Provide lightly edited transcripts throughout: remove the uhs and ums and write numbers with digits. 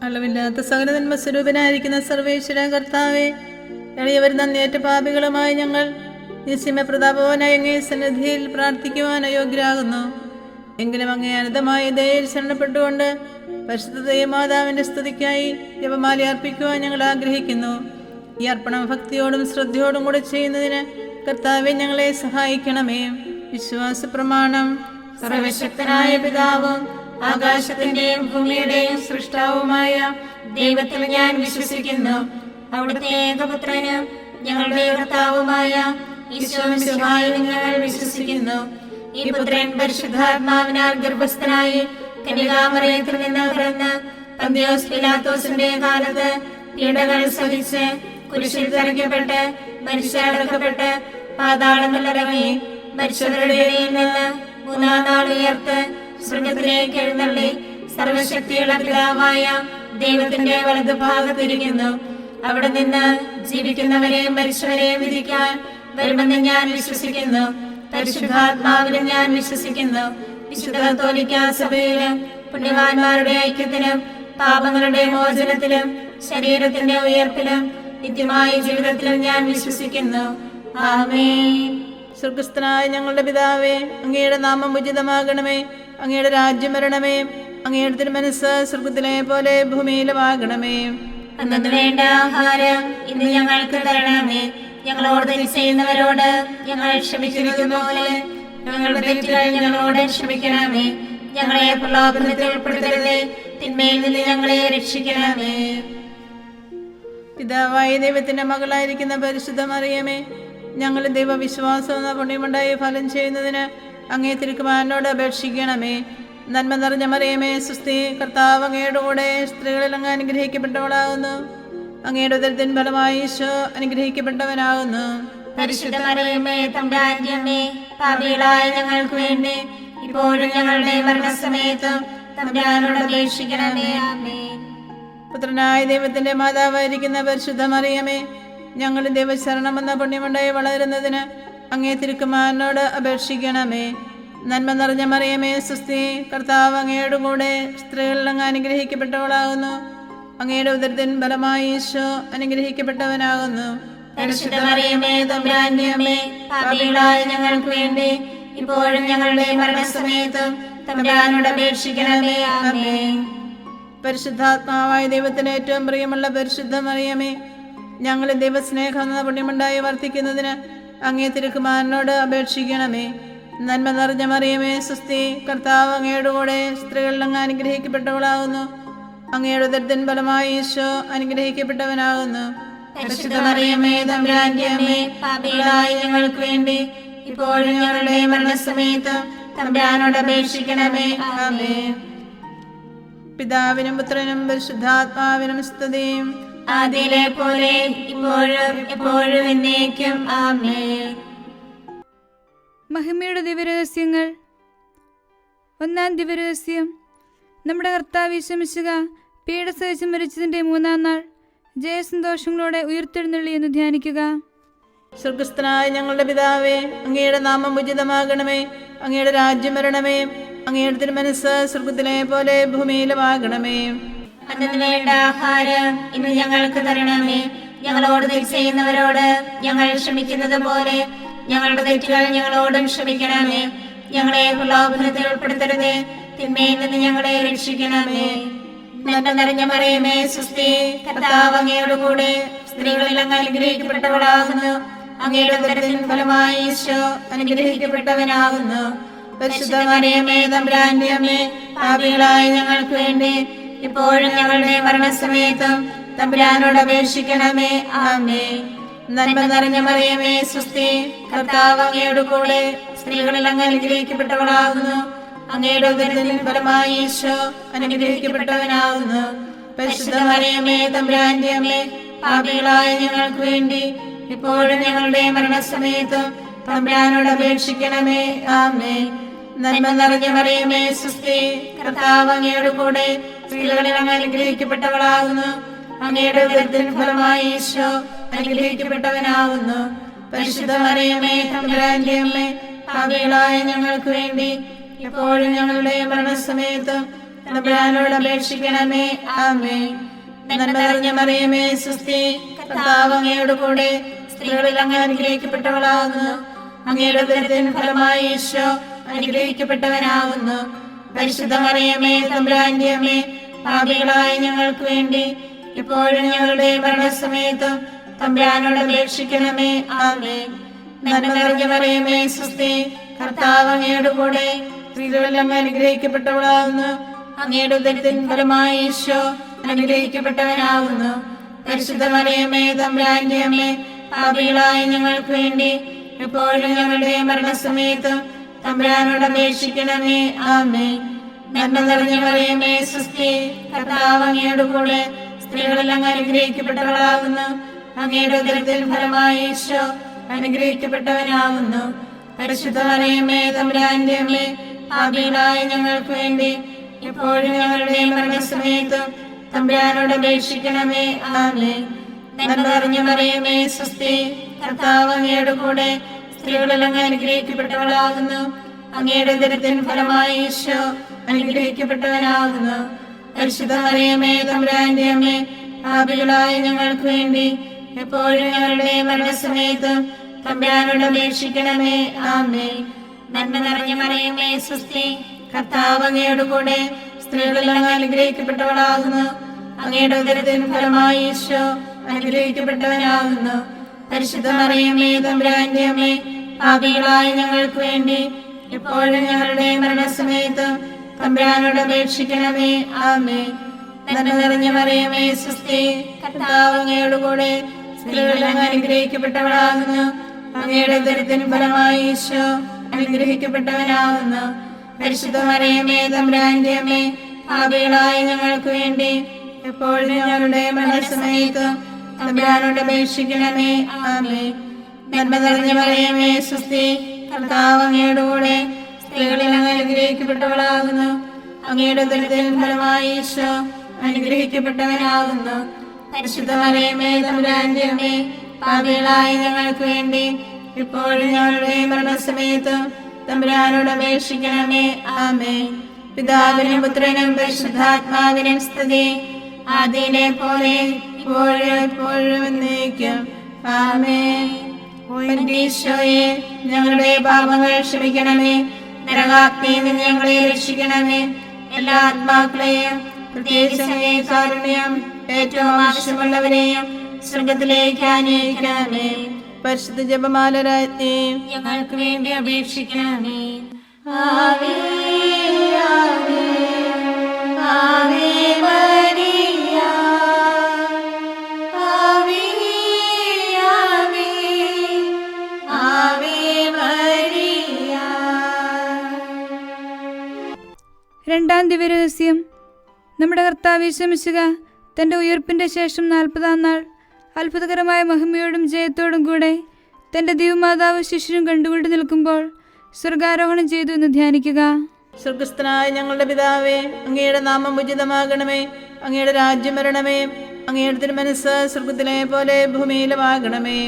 അളവില്ലാത്ത സകല നന്മസ്വരൂപനായിരിക്കുന്ന സർവേശ്വര കർത്താവെ, എളിയവർ നന്ദിയേറ്റ പാപികളുമായി ഞങ്ങൾ നിസ്യമ പ്രതാപവാനായ അങ്ങേ സന്നിധിയിൽ പ്രാർത്ഥിക്കുവാൻ അയോഗ്യരാകുന്നു. എങ്കിലും അങ്ങേ അനന്തമായ ദയയിൽ ശരണപ്പെട്ടുകൊണ്ട് പരിശുദ്ധ ദൈവമാതാവിന്റെ സ്തുതിക്കായി ജപമാല അർപ്പിക്കുവാൻ ഞങ്ങൾ ആഗ്രഹിക്കുന്നു. ഈ അർപ്പണം ഭക്തിയോടും ശ്രദ്ധയോടും കൂടെ ചെയ്യുന്നതിന് കർത്താവെ ഞങ്ങളെ സഹായിക്കണമേ. വിശ്വാസ പ്രമാണം. സർവശക്തനായ പിതാവും ആകാശത്തിന്റെയും ഭൂമിയുടെയും സൃഷ്ടാവുമായ ദൈവത്തിൽ ഞാൻ വിശ്വസിക്കുന്നു. അവിടുത്തെ ഏകപുത്രനും ഞങ്ങളുടെ കർത്താവുമായ ഈശോമിശിഹായിൽ ഞങ്ങൾ വിശ്വസിക്കുന്നു. ഈ പുത്രൻ പരിശുദ്ധാത്മാവിനാൽ ഗർഭസ്ഥനായി കന്യകാമറിയത്തിൽ നിന്ന് പിറന്ന് പന്തിയോസ് പിലാത്തോസിന്റെ കാലത്ത് പീഡകൾ സഹിച്ച് കുരിശിൽ തറയ്ക്കപ്പെട്ട് മരിച്ചടക്കപ്പെട്ട് പാതാളങ്ങളിലിറങ്ങി മരിച്ചവരുടെ ഇടയിൽ നിന്ന് മൂന്നാം നാൾ ഉയർത്ത് സ്വർഗ്ഗത്തിലേക്ക് എഴുന്നള്ളി സർവശക്തിയുള്ള പിതാവായ ദൈവത്തിന്റെ വലതുഭാഗത്തിരിക്കുന്നു. അവിടെ നിന്ന് ജീവിക്കുന്നവരെയും മരിച്ചവരെയും വിധിക്കാൻ വരുമെന്ന് ഞാൻ വിശ്വസിക്കുന്നു. പരിശുദ്ധാത്മാവിലും ഞാൻ വിശ്വസിക്കുന്നു. വിശുദ്ധ കത്തോലിക്കാ സഭയിലും പുണ്യവാന്മാരുടെ ഐക്യത്തിലും പാപങ്ങളുടെ മോചനത്തിലും ശരീരത്തിന്റെ ഉയർപ്പിലും നിത്യമായ ജീവിതത്തിലും ഞാൻ വിശ്വസിക്കുന്നു. ആമേൻ. സ്വർഗസ്ഥനായ ഞങ്ങളുടെ പിതാവേ, അങ്ങയുടെ നാമം ഉചിതമാകണമേ. അങ്ങയുടെ രാജ്യം വരണമേ. അങ്ങയുടെ തിരുമനസ്സ് സ്വർഗത്തിലെ പോലെ ഭൂമിയിലുമാകണമേ. അന്നു വേണ്ട ആഹാരം ഇന്ന് ഞങ്ങൾക്ക് തരണമേ. ഞങ്ങളോട് തെറ്റ് ചെയ്യുന്നവരോട് ഞങ്ങൾ ക്ഷമിച്ചിരിക്കുന്ന പോലെ ഞങ്ങളുടെ തെറ്റുകൾ ഞങ്ങളോട് ക്ഷമിക്കണമേ. ഞങ്ങളെ പ്രലോഭനത്തിൽ ഉൾപ്പെടുത്തരുതേ, തിന്മയിൽ നിന്ന് ഞങ്ങളെ രക്ഷിക്കണമേ. പിതാവായ ദൈവത്തിന്റെ മകളായിരിക്കുന്ന പരിശുദ്ധ മറിയമേ, ഞങ്ങളുടെ ദൈവവിശ്വാസം എന്ന പുണ്യമുണ്ടായി ഫലം ചെയ്യുന്നതിന് അങ്ങേ തിരുക്കുമാരനോട് അപേക്ഷിക്കണമേ. നന്മ നിറഞ്ഞ മറിയമേ, സുസ്ഥി, കർത്താവ് അങ്ങയുടെ കൂടെ സ്ത്രീകളിൽ അങ്ങ് അനുഗ്രഹിക്കപ്പെട്ടവളാകുന്നു. അങ്ങയുടെ ഉദരത്തിൻ ഫലമായി ഈശോ അനുഗ്രഹിക്കപ്പെട്ടവനാകുന്നു. പരിശുദ്ധ മറിയമേ, തമ്പുരാന്റെ അമ്മേ, പാപികളായ ഞങ്ങൾക്ക് വേണ്ടി ഇപ്പോഴും ഞങ്ങളുടെ മരണസമയത്തും തമ്പുരാനോട് അപേക്ഷിക്കണമേ. ആമേൻ. പുത്രനായ ദൈവത്തിന്റെ മാതാവായിരിക്കുന്ന പരിശുദ്ധ മറിയമേ, ഞങ്ങളുടെ ദൈവശരണമെന്ന പുണ്യമുണ്ടായി വളരുന്നതിന് അങ്ങേ തിരുക്കുമാരനോട് അപേക്ഷിക്കണമേ. നന്മ നിറഞ്ഞ മറിയമേ, സുസ്ഥി, കർത്താവ് അങ്ങയുടെ കൂടെ സ്ത്രീകളിൽ അങ്ങ് അനുഗ്രഹിക്കപ്പെട്ടവളാകുന്നു. അങ്ങയുടെ ഉദരത്തിൻ ഫലമായി ഈശോ അനുഗ്രഹിക്കപ്പെട്ടവനാകുന്നു. പരിശുദ്ധ മറിയമേ, തമ്പുരാന്റെ അമ്മേ, പാപികളായ ഞങ്ങൾക്ക് വേണ്ടി ഇപ്പോഴും ഞങ്ങളുടെ മരണസമയത്തും തമ്പുരാനോട് അപേക്ഷിക്കണമേ. ആമേൻ. പരിശുദ്ധാത്മാവായ ദൈവത്തിന് ഏറ്റവും പ്രിയമുള്ള പരിശുദ്ധ മറിയമേ, ഞങ്ങളുടെ ദൈവസ്നേഹം എന്ന പുണ്യമുണ്ടായി വർദ്ധിക്കുന്നതിന് അങ്ങേ തിരുക്കുമാരനോട് അപേക്ഷിക്കണമേ. നന്മ നിറഞ്ഞ മറിയമേ, സുസ്ഥി, കർത്താവ് അങ്ങയുടെ കൂടെ സ്ത്രീകളിൽ അങ്ങ് അനുഗ്രഹിക്കപ്പെട്ടവളാകുന്നു. അങ്ങയുടെ ഉദരത്തിൻ ഫലമായി ഈശോ അനുഗ്രഹിക്കപ്പെട്ടവനാകുന്നു. പരിശുദ്ധ മറിയമേ, തമ്പുരാന്റെ അമ്മേ, പാപികളായ ഞങ്ങൾക്ക് വേണ്ടി ഇപ്പോഴും ഞങ്ങളുടെ മരണസമയത്തും തമ്പുരാനോട് അപേക്ഷിക്കണമേ. ആമേൻ. പിതാവിനും പുത്രനും പരിശുദ്ധാത്മാവിനും സ്തുതിയും ആദിയിലെ പോലെ ഇപ്പോഴും എപ്പോഴും എന്നേക്കും. ആമേൻ. മഹിമയുടെ ദിവ്യരഹസ്യങ്ങൾ. ഒന്നാം ദിവ്യരഹസ്യം. നമ്മുടെ കർത്താവ് ഈശോമിശിഹ പീഡ സഹിച്ച് മരിച്ചതിൻ്റെ മൂന്നാം നാൾ ജയസന്തോഷങ്ങളോടെ ഉയർത്തെഴുന്നള്ളി എന്ന് ധ്യാനിക്കുക. സ്വർഗസ്ഥനായ ഞങ്ങളുടെ പിതാവേ, അങ്ങയുടെ നാമം ഉചിതമാകണമേ. അങ്ങയുടെ രാജ്യം വരണമേ. അങ്ങയുടെ തിരുമനസ്സ് സ്വർഗത്തിലെ പോലെ ഭൂമിയിലുമാകണമേ. അന്നു വേണ്ട ആഹാരം ഇന്ന് ഞങ്ങൾക്ക് തരണമേ. ഞങ്ങളോട് തെറ്റ് ചെയ്യുന്നവരോട് ഞങ്ങൾ ക്ഷമിക്കുന്നത് പോലെ ഞങ്ങളുടെ തെറ്റുകൾ ഞങ്ങളോടും ക്ഷമിക്കണമേ. ഞങ്ങളെ പ്രലോഭനത്തിൽ ഉൾപ്പെടുത്തരുതേ, തിന്മയിൽ നിന്ന് ഞങ്ങളെ രക്ഷിക്കണമേ. നന്മ നിറഞ്ഞ മറിയമേ, സുസ്ഥി, കർത്താവ് അങ്ങയുടെ കൂടെ സ്ത്രീകളിൽ അങ്ങ് അനുഗ്രഹിക്കപ്പെട്ടവളാകുന്നു. അങ്ങയുടെ ഉദരത്തിൻ ഫലമായി ഈശോ അനുഗ്രഹിക്കപ്പെട്ടവനാകുന്നു. പരിശുദ്ധ മറിയമേ, തമ്പുരാന്റെ അമ്മേ, പാപികളായ ഞങ്ങൾക്ക് വേണ്ടി ഇപ്പോഴും ഞങ്ങളുടെ മരണസമയത്തും തമ്പുരാനോട് അപേക്ഷിക്കണമേ. ആമേൻ. നന്മ നിറഞ്ഞ മറിയമേ, സുസ്ഥി, കർത്താവ് അങ്ങയുടെ കൂടെ സ്ത്രീകളിൽ അങ്ങ് അനുഗ്രഹിക്കപ്പെട്ടവളാകുന്നു. അങ്ങയുടെ ഉദരത്തിൻ ഫലമായി ഈശോ അനുഗ്രഹിക്കപ്പെട്ടവനാകുന്നു. പരിശുദ്ധ മറിയമേ, തമ്പുരാന്റെ അമ്മേ, പാപികളായ ഞങ്ങൾക്ക് വേണ്ടി ഇപ്പോഴും ഞങ്ങളുടെ മരണസമയത്തും തമ്പുരാനോട് അപേക്ഷിക്കണമേ. ആമേൻ. നന്മ നിറഞ്ഞ മറിയമേ, സുസ്ഥി, കർത്താവ് അങ്ങയുടെ കൂടെ സ്ത്രീകളിൽ അങ്ങ് അനുഗ്രഹിക്കപ്പെട്ടവളാകുന്നു. അങ്ങയുടെ ഉദരത്തിൻ ഫലമായി ഈശോ അനുഗ്രഹിക്കപ്പെട്ടവനാകുന്നു. പരിശുദ്ധ മറിയമേ, തമ്പുരാന്റെ അമ്മേ, പാപികളായ ഞങ്ങൾക്ക് വേണ്ടി ഇപ്പോഴും ഞങ്ങളുടെ മരണസമയത്തും തമ്പുരാനോട് അപേക്ഷിക്കണമേ. ആമേൻ. നന്മ നിറഞ്ഞ മറിയമേ സുസ്തി, കർത്താവ് അങ്ങയോട് കൂടെ സ്ത്രീകളിൽ അങ്ങ് അനുഗ്രഹിക്കപ്പെട്ടവളാകുന്നു. അങ്ങയുടെ ഉദരത്തിൻ ഫലമായി ഈശോ അനുഗ്രഹിക്കപ്പെട്ടവനാകുന്നു. പരിശുദ്ധ മറിയമേ തമ്പുരാന്റെ അമ്മേ, പാപികളായ ഞങ്ങൾക്ക് വേണ്ടി ഇപ്പോഴും ഞങ്ങളുടെ മരണസമയത്തും തമ്പുരാനോട് അപേക്ഷിക്കണമേ. ആമേൻ. നന്മ നിറഞ്ഞ മറിയമേ സുസ്തി, കർത്താവ് അങ്ങയോട് കൂടെ സ്ത്രീകളിൽ അങ്ങ് അനുഗ്രഹിക്കപ്പെട്ടവളാകുന്നു. അങ്ങയുടെ ഉദരത്തിൻ ഫലമായി ഈശോ അനുഗ്രഹിക്കപ്പെട്ടവനാകുന്നു. പരിശുദ്ധ മറിയമേ തമ്പുരാന്റെ അമ്മേ, പാപികളായ ഞങ്ങൾക്ക് വേണ്ടി എപ്പോഴും ഞങ്ങളുടെ മരണസമയത്തും തമ്പുരാനോട് അപേക്ഷിക്കണമേ. ആമേൻ. നന്മ നിറഞ്ഞ മറിയമേ സുസ്തി, കർത്താവ് അങ്ങയോട് കൂടെ സ്ത്രീകളിൽ അങ്ങ് അനുഗ്രഹിക്കപ്പെട്ടവളാകുന്നു. അങ്ങയുടെ ഉദരത്തിൻ ഫലമായി ഈശോ അനുഗ്രഹിക്കപ്പെട്ടവനാകുന്നു. പരിശുദ്ധ മറിയമേ തമ്പുരാന്റെ അമ്മേ, പാപികളായ ഞങ്ങൾക്ക് വേണ്ടി എപ്പോഴും ഞങ്ങളുടെ മരണസമയത്തും തമ്പുരാനോട് അപേക്ഷിക്കണമേ. ആമേൻ. നന്മ നിറഞ്ഞ മറിയമേ സുസ്തി, കർത്താവ് അങ്ങയോട് കൂടെ സ്ത്രീകളിൽ അങ്ങ് അനുഗ്രഹിക്കപ്പെട്ടവളാകുന്നു. അങ്ങയുടെ ഉദരത്തിൻ ഫലമായി ഈശോ അനുഗ്രഹിക്കപ്പെട്ടവനാകുന്നു. പരിശുദ്ധ മറിയമേ തമ്പുരാന്റെ അമ്മേ, പാപികളായ ഞങ്ങൾക്ക് വേണ്ടി എപ്പോഴും ഞങ്ങളുടെ മരണസമയത്തും തമ്പുരാനോട് അപേക്ഷിക്കണമേ. ആമേൻ. നന്മ നിറഞ്ഞ മറിയമേ സുസ്തി, കർത്താവ് അങ്ങയോട് കൂടെ സ്ത്രീകളിൽ അങ്ങ് അനുഗ്രഹിക്കപ്പെട്ടവളാകുന്നു. അങ്ങയുടെ ഉദരത്തിൻ ഫലമായി ഈശോ അനുഗ്രഹിക്കപ്പെട്ടവനാകുന്നു. പരിശുദ്ധ മറിയമേ തമ്പുരാന്റെ അമ്മേ, പാപികളായ ഞങ്ങൾക്ക് വേണ്ടി എപ്പോഴും ഞങ്ങളുടെ മരണസമയത്തും തമ്പുരാനോട് അപേക്ഷിക്കണമേ. ആമേൻ. നന്മ നിറഞ്ഞ മറിയമേ സുസ്തി, കർത്താവ് അങ്ങയോട് കൂടെ സ്ത്രീകളിൽ അങ്ങ് അനുഗ്രഹിക്കപ്പെട്ടവളാകുന്നു. അങ്ങയുടെ ഉദരത്തിൻ ഫലമായി ഈശോ അനുഗ്രഹിക്കപ്പെട്ടവനാകുന്നു. പരിശുദ്ധ മറിയമേ തമ്പുരാന്റെ അമ്മേ, പാപികളായ ഞങ്ങൾക്ക് വേണ്ടി എപ്പോഴും ഞങ്ങളുടെ മരണസമയത്തും തമ്പുരാനോട് അപേക്ഷിക്കണമേ. ആമേൻ. നന്മ നിറഞ്ഞ മറിയമേ സുസ്തി, കർത്താവ് അങ്ങയോട് കൂടെ സ്ത്രീകളിൽ അങ്ങ് അനുഗ്രഹിക്കപ്പെട്ടവളാകുന്നു. അങ്ങയുടെ ഉദരത്തിൻ ഫലമായി ഈശോ അനുഗ്രഹിക്കപ്പെട്ടവനാകുന്നു. പരിശുദ്ധ മറിയമേ തമ്പുരാന്റെ അമ്മേ, പാപികളായ ഞങ്ങൾക്ക് വേണ്ടി ഇപ്പോഴും ഞങ്ങളുടെ മരണസമയത്തും തമ്പുരാനോട് അപേക്ഷിക്കണമേ. ആമേൻ. പിതാവിനും പുത്രനും പരിശുദ്ധാത്മാവിനും സ്തുതി, ആദിയിലെ പോലെ ഇപ്പോഴും എപ്പോഴും എന്നേക്കും. ആമേൻ. ഈശോയെ, ഞങ്ങളുടെ പാപങ്ങൾ ക്ഷമിക്കണമേ. നരകാഗ്നിയിൽ നിന്ന് ഞങ്ങളെ രക്ഷിക്കണമേ. എല്ലാ ആത്മാക്കളെയും പ്രത്യേകിച്ച് കാരുണ്യം ഏറ്റവും ആവശ്യമുള്ളവരെയും സ്വർഗത്തിലേക്ക് ആനയിക്കണമേ. പരിശുദ്ധ ജപമാല രാജ്ഞി, ഞങ്ങൾക്ക് വേണ്ടി അപേക്ഷിക്കണമേ. ആവേ ആവേ ആവേ മരിയ, ആവേ ആവേ ആവേ മരിയ. രണ്ടാം ദിവ്യരഹസ്യം. നമ്മുടെ കർത്താവ് യേശു മിശിഹ തൻ്റെ ഉയർപ്പിൻ്റെ ശേഷം 40-ാം നാൾ അത്ഭുതകരമായ മഹിമയോടും ജയത്തോടും കൂടെ തൻ്റെ ദിവ്യമാതാവ് ശിശുവും കണ്ടുകൊണ്ട് നിൽക്കുമ്പോൾ സ്വർഗാരോഹണം ചെയ്തു എന്ന് ധ്യാനിക്കുക. സ്വർഗസ്ഥനായ ഞങ്ങളുടെ പിതാവേ, അങ്ങയുടെ നാമം ഉചിതമാകണമേ. അങ്ങയുടെ രാജ്യം വരണമേ. അങ്ങയുടെ തിരുമനസ്സ് സ്വർഗത്തിലെ പോലെ ഭൂമിയിലുമാകണമേ.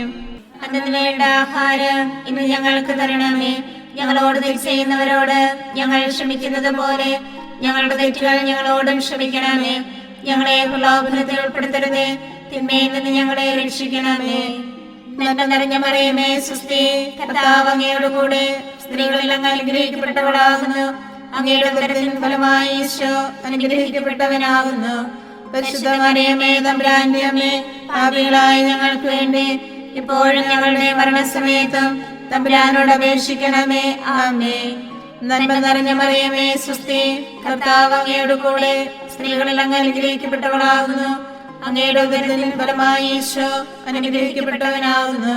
അന്നു വേണ്ട ആഹാരം ഇന്ന് ഞങ്ങൾക്ക് തരണമേ. ഞങ്ങളോട് തെറ്റ് ചെയ്യുന്നവരോട് ഞങ്ങൾ ക്ഷമിക്കുന്നത് പോലെ ഞങ്ങളുടെ തെറ്റുകൾ ഞങ്ങളോടും ക്ഷമിക്കണമേ. ഞങ്ങളെ പ്രലോഭനത്തിൽ ഉൾപ്പെടുത്തരുതേ, തിന്മയിൽ നിന്ന് ഞങ്ങളെ രക്ഷിക്കണമേ. നന്മ നിറഞ്ഞ മറിയമേ സുസ്തി, കർത്താവ് അങ്ങയോട് കൂടെ സ്ത്രീകളിൽ അങ്ങ് അനുഗ്രഹിക്കപ്പെട്ടവളാകുന്നു. അങ്ങയുടെ ഉദരത്തിൻ ഫലമായി ഈശോ അനുഗ്രഹിക്കപ്പെട്ടവനാകുന്നു. പരിശുദ്ധ മറിയമേ തമ്പുരാന്റെ അമ്മേ, പാപികളായ ഞങ്ങൾക്ക് വേണ്ടി ഇപ്പോഴും ഞങ്ങളുടെ മരണസമയത്തും തമ്പുരാനോട് അപേക്ഷിക്കണമേ. ആമേൻ. നന്മ നിറഞ്ഞ മറിയമേ സുസ്തി, കർത്താവ് അങ്ങയോട് കൂടെ സ്ത്രീകളിൽ അങ്ങ് അനുഗ്രഹിക്കപ്പെട്ടവളാകുന്നു. അങ്ങയുടെ ഉദരത്തിൻ ഫലമായി ഈശോ അനുഗ്രഹിക്കപ്പെട്ടവനാകുന്നു.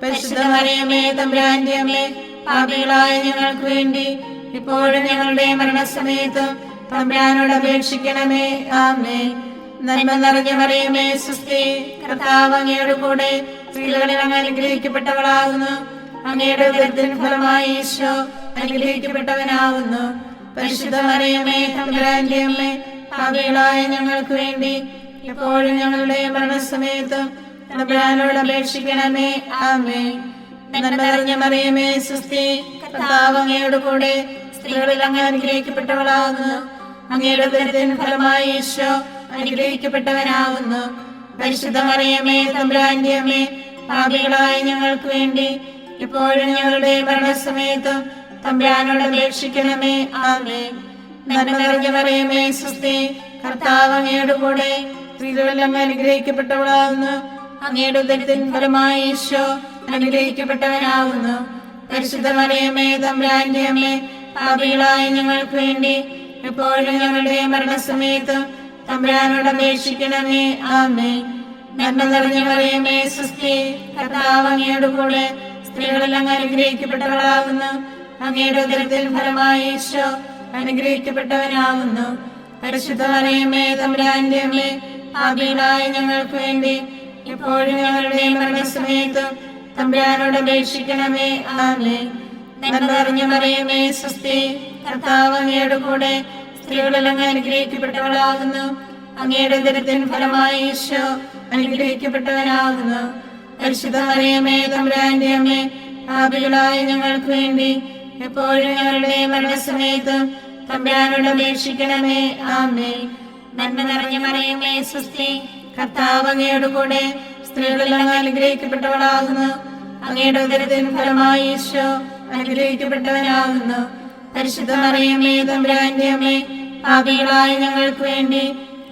പരിശുദ്ധ മറിയമേ തമ്പുരാന്റെ അമ്മേ, പാപികളായ ഞങ്ങൾക്ക് വേണ്ടി ഇപ്പോഴും ഞങ്ങളുടെ മരണസമയത്തും തമ്പുരാനോട് അപേക്ഷിക്കണമേ. ആമേൻ. നന്മ നിറഞ്ഞ മറിയമേ സുസ്തി, കർത്താവ് അങ്ങയോട് കൂടെ സ്ത്രീകളിൽ അങ്ങ് അനുഗ്രഹിക്കപ്പെട്ടവളാകുന്നു. അങ്ങയുടെ ഉദരത്തിൻ ഫലമായി ഈശോ അനുഗ്രഹിക്കപ്പെട്ടവനാകുന്നു. പരിശുദ്ധ മറിയമേ തമ്പുരാന്റെ അമ്മേ, പാപികളായ ഞങ്ങൾക്ക് വേണ്ടി ഇപ്പോഴും ഞങ്ങളുടെ മരണസമയത്തും തമ്പുരാനോട് അപേക്ഷിക്കണമേ. ആമേൻ. നന്മ നിറഞ്ഞ മറിയമേ സുസ്തി, കർത്താവ് അങ്ങയോട് കൂടെ സ്ത്രീകളിൽ അങ്ങ് അനുഗ്രഹിക്കപ്പെട്ടവളാകുന്നു. അങ്ങയുടെ ഉദരത്തിൻ ഫലമായി ഈശോ അനുഗ്രഹിക്കപ്പെട്ടവനാകുന്നു. പരിശുദ്ധ മറിയമേ, തമ്പുരാന്റെ അമ്മേ, പാപികളായ ഞങ്ങൾക്ക് വേണ്ടി ഇപ്പോഴും ഞങ്ങളുടെ മരണസമയത്തും തമ്പുരാനോട് അപേക്ഷിക്കണമേ. ആമേൻ. നന്മ നിറഞ്ഞ മറിയമേ, സ്വസ്തി, കർത്താവ് അങ്ങയുടെ കൂടെ, സ്ത്രീകളിൽ അങ്ങ് അനുഗ്രഹിക്കപ്പെട്ടവളാകുന്നു. അങ്ങയുടെ ഉദരത്തിൻ ഫലമായി ഈശോ അനുഗ്രഹിക്കപ്പെട്ടവനാകുന്നു. പരിശുദ്ധ മറിയമേ, തമ്പുരാന്റെ അമ്മേ, പാപികളായ ഞങ്ങൾക്ക് വേണ്ടി എപ്പോഴും ഞങ്ങളുടെ മരണസമയത്തും തമ്പുരാനോട് അപേക്ഷിക്കണമേ. ആമേൻ. നന്മ നിറഞ്ഞ മറിയമേ, സ്വസ്തി, കർത്താവ് അങ്ങയുടെ കൂടെ, സ്ത്രീകളിൽ അങ്ങ് അനുഗ്രഹിക്കപ്പെട്ടവളാകുന്നു. അങ്ങയുടെ ഉദരത്തിൻ ഫലമായി ഈശോ അനുഗ്രഹിക്കപ്പെട്ടവനാകുന്നു. പരിശുദ്ധ മറിയമേ, തമ്പുരാന്റെ അമ്മേ, പാപികളായ ഞങ്ങൾക്ക് വേണ്ടി എപ്പോഴും ഞങ്ങളുടെ മരണസമയത്തും തമ്പുരാനോട് അപേക്ഷിക്കണമേ. ആമേൻ. നന്മ നിറഞ്ഞ മറിയമേ, സ്വസ്തി, കർത്താവ് അങ്ങയുടെ കൂടെ, സ്ത്രീകളിൽ അങ്ങ് അനുഗ്രഹിക്കപ്പെട്ടവളാകുന്നു. അങ്ങയുടെ ഉദരത്തിൻ ഫലമായി ഈശോ അനുഗ്രഹിക്കപ്പെട്ടവനാകുന്നു. പരിശുദ്ധ മറിയമേ, തമ്പുരാന്റെ അമ്മേ, പാപികളായ ഞങ്ങൾക്ക് വേണ്ടി എപ്പോഴും ഞങ്ങളുടെ മരണസമയത്തും തമ്പുരാനോട് അപേക്ഷിക്കണമേ. ആമേൻ. നന്മ നിറഞ്ഞ മറിയമേ, സ്വസ്തി, കർത്താവ് അങ്ങയുടെ കൂടെ, സ്ത്രീകളിൽ അങ്ങ് അനുഗ്രഹിക്കപ്പെട്ടവളാകുന്നു. അങ്ങയുടെ ഉദരത്തിൻ ഫലമായി ഈശോ അനുഗ്രഹിക്കപ്പെട്ടവനാകുന്നു. പരിശുദ്ധ മറിയമേ, തമ്പുരാന്റെ അമ്മേ, പാപികളായ ഞങ്ങൾക്ക് വേണ്ടി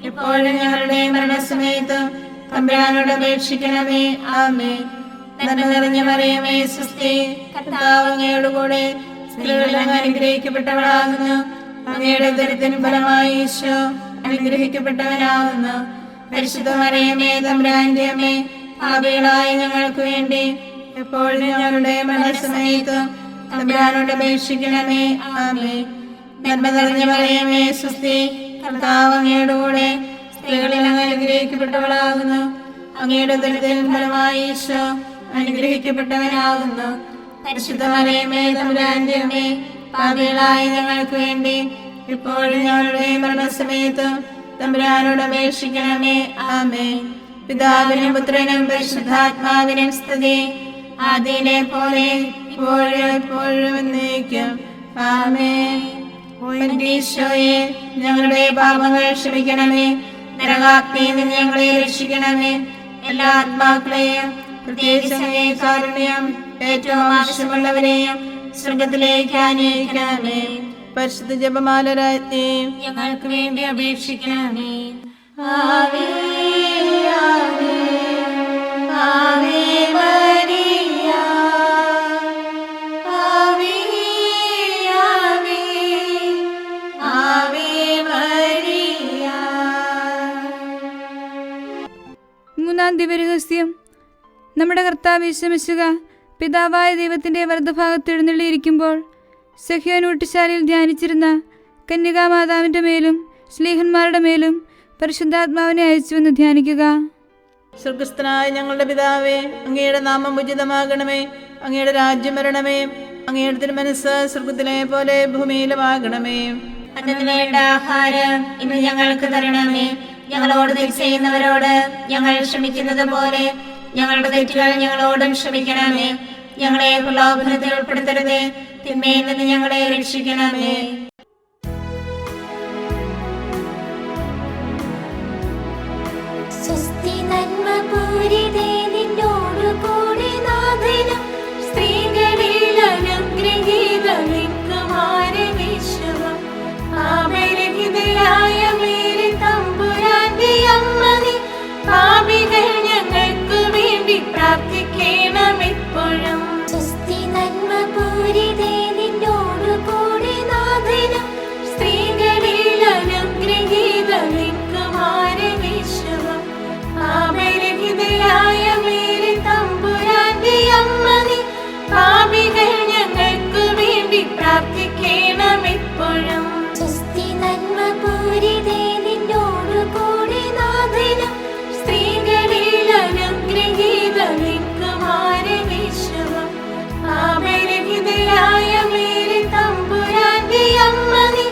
എപ്പോഴും ഞങ്ങളുടെ മരണസമയത്തും തമ്പുരാനോട് അപേക്ഷിക്കണമേ. ആമേൻ. നന്മ നിറഞ്ഞ മറിയമേ, സ്വസ്തി, കർത്താവ് അങ്ങയുടെ കൂടെ, സ്ത്രീകളിൽ അങ്ങ് അനുഗ്രഹിക്കപ്പെട്ടവളാകുന്നു. അങ്ങയുടെ ഉദരത്തിൻ ഫലമായി ഈശോ അനുഗ്രഹിക്കപ്പെട്ടവനാകുന്നു. പരിശുദ്ധ മറിയമേ, തമ്പുരാന്റെ അമ്മേ, പാപികളായ ഞങ്ങൾക്ക് വേണ്ടി എപ്പോഴും ഞങ്ങളുടെ മരണസമയത്തും തമ്പുരാനോട് അപേക്ഷിക്കണമേ. ആമേൻ. നന്മ നിറഞ്ഞ മറിയമേ, സ്വസ്തി, കർത്താവ് അങ്ങയുടെ കൂടെ, സ്ത്രീകളിൽ അങ്ങ് അനുഗ്രഹിക്കപ്പെട്ടവളാകുന്നു. അങ്ങയുടെ ഉദരത്തിൻ ഫലമായി ഈശോ അനുഗ്രഹിക്കപ്പെട്ടവനാകുന്നു. പരിശുദ്ധ മറിയമേ, തമ്പുരാന്റെ അമ്മേ, പാപികളായ ഞങ്ങൾക്ക് വേണ്ടി ഇപ്പോഴും ഞങ്ങളുടെ മരണസമയത്തും തമ്പുരാനോട് അപേക്ഷിക്കണമേ. ആമേൻ. പിതാവിനും പുത്രനും പരിശുദ്ധാത്മാവിനും സ്തുതി, ആദിയിലെ പോലെ ഇപ്പോഴും എപ്പോഴും എന്നേക്കും. ആമേൻ. ഈശോയെ, ഞങ്ങളുടെ പാപങ്ങൾ ക്ഷമിക്കണമേ. നരകാഗ്നിയിൽ നിന്ന് ഞങ്ങളെ രക്ഷിക്കണമേ. എല്ലാ ആത്മാക്കളെയും, പ്രത്യേകിച്ച് കാരുണ്യം ഏറ്റവും ആവശ്യമുള്ളവരെയും സ്വർഗത്തിലേക്ക് ആനയിക്കണമേ. പരിശുദ്ധ ജപമാല രാജ്ഞി, ഞങ്ങൾക്ക് വേണ്ടി അപേക്ഷിക്കണമേ. ആവേ ആവേ ആവേ മരിയ, ആവേ ആവേ ആവേ മരിയ. മൂന്നാം ദിവ്യരഹസ്യം. നമ്മുടെ കർത്താവ് യേശുമിശിഹ പിതാവായ ദൈവത്തിൻ്റെ വലതുഭാഗത്ത് എഴുന്നള്ളിയിരിക്കുമ്പോൾ സഹ്യോൻ ഊട്ടുശാലയിൽ ധ്യാനിച്ചിരുന്ന കന്യകാമാതാവിൻ്റെ മേലും ശ്ലീഹന്മാരുടെ മേലും പരിശുദ്ധാത്മാവിനെ അയച്ചുവെന്ന് ധ്യാനിക്കുക. സ്വർഗസ്ഥനായ ഞങ്ങളുടെ പിതാവേ, അങ്ങയുടെ നാമം ഉചിതമാകണമേ. അങ്ങയുടെ രാജ്യം വരണമേ. അങ്ങയുടെ തിരുമനസ്സ് സ്വർഗത്തിലെ പോലെ ഭൂമിയിലുമാകണമേ. അന്നത്തിന് വേണ്ട ആഹാരം ഇന്ന് ഞങ്ങൾക്ക് തരണമേ. ഞങ്ങളോട് തെറ്റ് ചെയ്യുന്നവരോട് ഞങ്ങൾ ക്ഷമിക്കുന്നത് പോലെ ഞങ്ങളുടെ തെറ്റുകൾ ഞങ്ങളോടും ക്ഷമിക്കണമേ. ഞങ്ങളെ പ്രലോഭനത്തിൽ ഉൾപ്പെടുത്തരുതേ, തിന്മയിൽ നിന്ന് ഞങ്ങളെ രക്ഷിക്കണമേ. സ്വസ്തി നന്മ പൂരിതേ നിന്നോടു കൂടി നാഥനും സ്ത്രീകളിൽ അനുഗ്രഹീതമാരവിശ്വം പാപരഹിതയായ മേരി തമ്പുരാന്റെ അമ്മ നീ പാപികൾ ഞങ്ങൾക്ക് വേണ്ടി പ്രാർത്ഥിക്കണമെപ്പോഴും. സ്വസ്തി നന്മ പൂരിതേ നിന്നോടു കൂടി നാഥനും സ്ത്രീകളിൽ അനുഗ്രഹീതമാരവിശ്വം പാപരഹിതയായ മേരി തമ്പുരാന്റെ അമ്മ നീ പാപികൾ ഞങ്ങൾക്ക് വേണ്ടി പ്രാർത്ഥിക്കണമെപ്പോഴും. സ്വസ്തി നന്മ പൂരിതേ നിന്നോടു കൂടി നാഥനും സ്ത്രീകളിൽ അനുഗ്രഹീതമാരവിശ്വം പാപരഹിതയായ മേരി തമ്പുരാന്റെ അമ്മ നീ